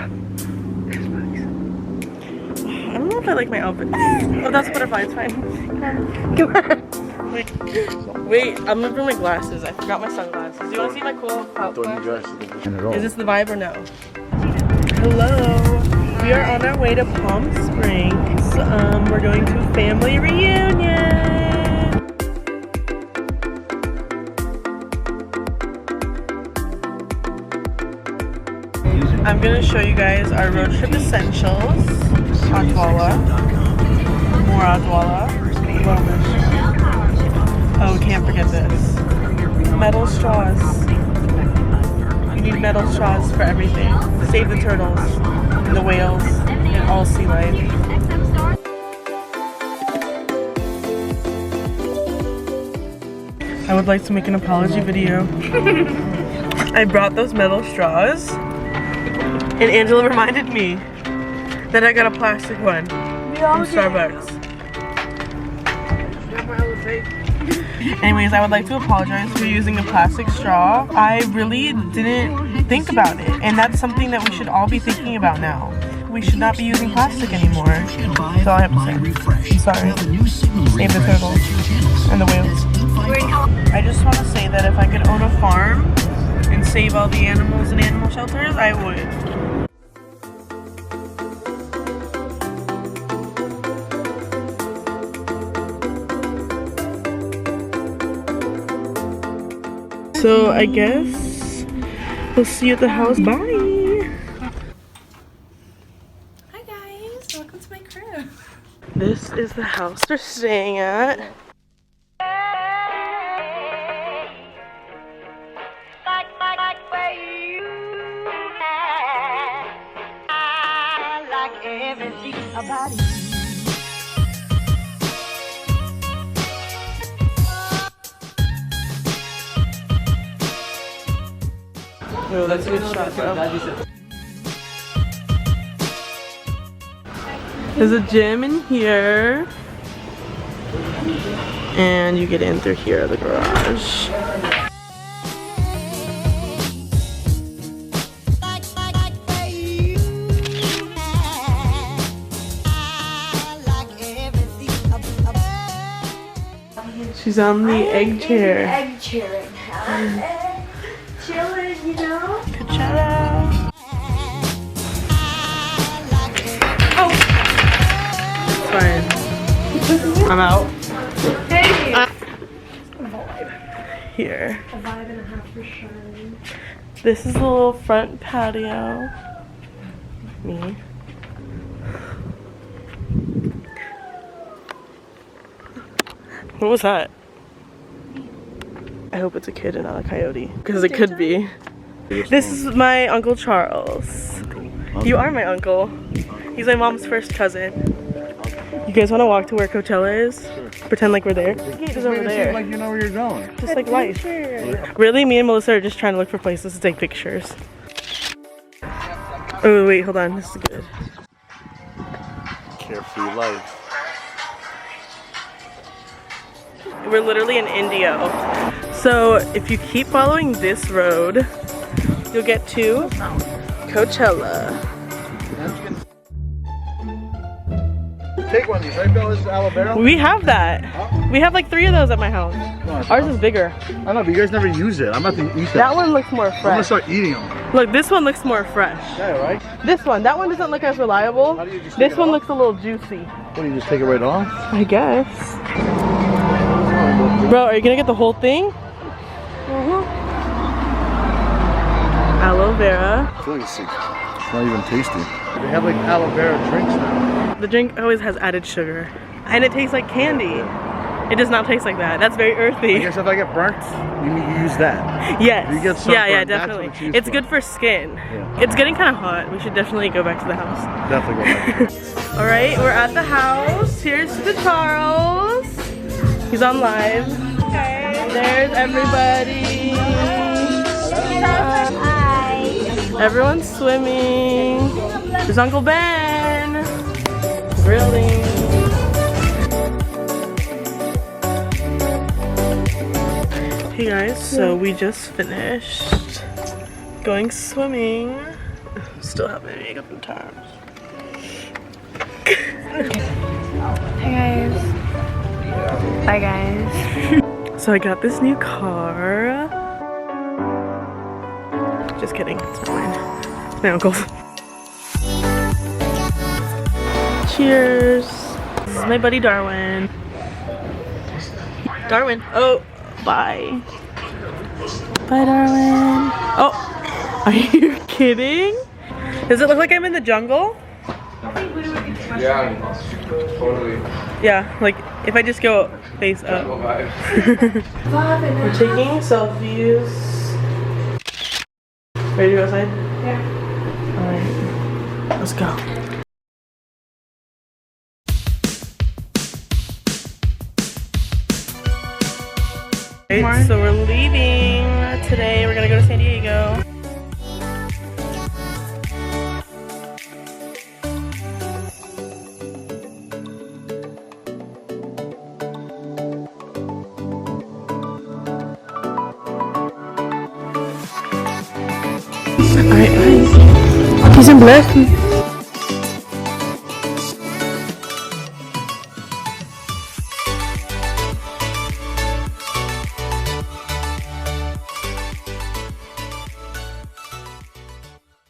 I don't know if I like my outfit. Oh, that's butterfly. It's fine. Come on. Wait, I'm gonna bring my glasses. I forgot my sunglasses. Do you want to see my cool outfit? Is this the vibe or no? Hello. We are on our way to Palm Springs. We're going to a family reunion. I'm gonna show you guys our road trip essentials. Adwala. More Adwala. Oh, we can't forget this. Metal straws. You need metal straws for everything. Save the turtles, and the whales, and all sea life. I would like to make an apology video. I brought those metal straws, and Angela reminded me that I got a plastic one from Starbucks. Anyways, I would like to apologize for using a plastic straw. I really didn't think about it, and that's something that we should all be thinking about now. We should not be using plastic anymore. That's all I have to say. I'm sorry. Save the turtles and the whales. I just want to say that if I could own a farm and save all the animals in animal shelters, I would. So I guess we'll see you at the house. Bye. Hi guys, welcome to my crib. This is the house we're staying at. Oh, that's a good shot, bro. There's a gym in here. And you get in through here, the garage. She's on the egg chair. Egg chair now. Chilling, you know? Coachella. Oh! It's fine. I'm out. Hey! Here. A vibe and a half for sure. This is the little front patio. Me. What was that? I hope it's a kid and not a coyote, because it could be. This is my Uncle Charles. You are my uncle. He's my mom's first cousin. You guys want to walk to where Coachella is? Sure. Pretend like we're there. The gate is over there. Like you know where you're going. Just like life. Really, me and Melissa are just trying to look for places to take pictures. Oh wait, hold on. This is good. Carefree life. We're literally in Indio. So if you keep following this road, you'll get to Coachella. Take one of these, right, Bill? This is aloe vera? We have that. Huh? We have like 3 of those at my house. Ours is bigger. I know, but you guys never use it. I'm about to eat that. That one looks more I'm gonna fresh. start eating them. Look, this one looks more fresh. Yeah, right? This one, that one doesn't look as reliable. How do you just This take it one off? looks a little juicy. What do you just take it right off? I guess. Bro, are you gonna get the whole thing? Aloe vera. I feel like it's not even tasty. They have like aloe vera drinks now. The drink always has added sugar. And it tastes like candy. It does not taste like that. That's very earthy. I guess if I get burnt, you use that. Yes. If you get yeah, sunburned, definitely. That's what it's It's used good for skin. Yeah. It's getting kind of hot. We should definitely go back to the house. Definitely go back. All right, we're at the house. Here's to Charles. He's on live. Okay. There's everybody. Hi. Everyone's swimming. There's Uncle Ben. Grilling. Hey guys, so we just finished going swimming. Still have my makeup in time. Hey guys. Bye guys. So I got this new car. Just kidding, it's not mine. It's my uncle's. Cheers. This is my buddy Darwin. Darwin. Oh, bye. Bye, Darwin. Oh, are you kidding? Does it look like I'm in the jungle? Yeah, totally. Yeah, like if I just go face up. We're taking selfies. Ready to go outside? Yeah. Alright, let's go. Alright, so we're leaving today. We're gonna go to San Diego. Alright, bye. Peace and blessings.